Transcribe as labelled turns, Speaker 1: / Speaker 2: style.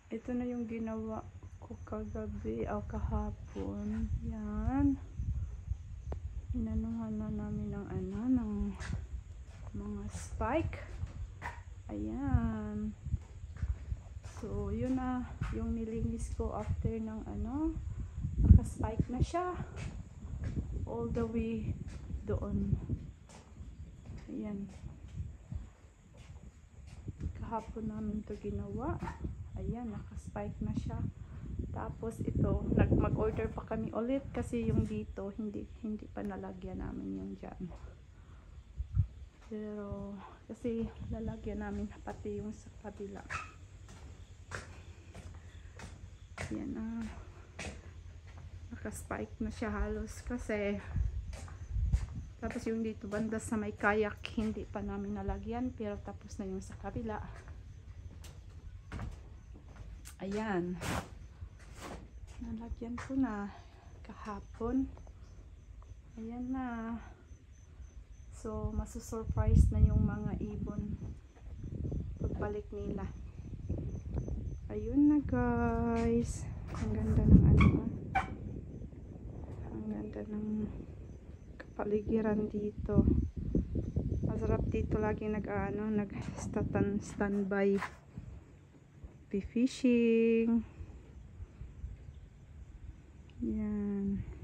Speaker 1: Ito na yung ginawa ko kagabi o kahapon. Yan. Inanuhan na namin ng ng mga spike. Ayan. So, yun na yung nilinis ko after ng naka-spike na siya. All the way doon. Ayan. Kahapon namin to ginawa. Ayan, naka-spike na siya. Tapos ito, mag-order pa kami ulit kasi yung dito hindi pa nalagyan namin yung dyan. Pero kasi lalagyan namin pati yung sa kabila. Ayan na. Naka-spike na siya halos kasi tapos yung dito banda sa may kayak hindi pa namin nalagyan pero tapos na yung sa kabila. Ayan. Nalagyan ko na kahapon. Ayan na. So, masusurprise na yung mga ibon pagbalik nila. Ayun na guys. Ang ganda ng ang ganda ng kapaligiran dito. Masarap dito lagi standby fishing. Yan.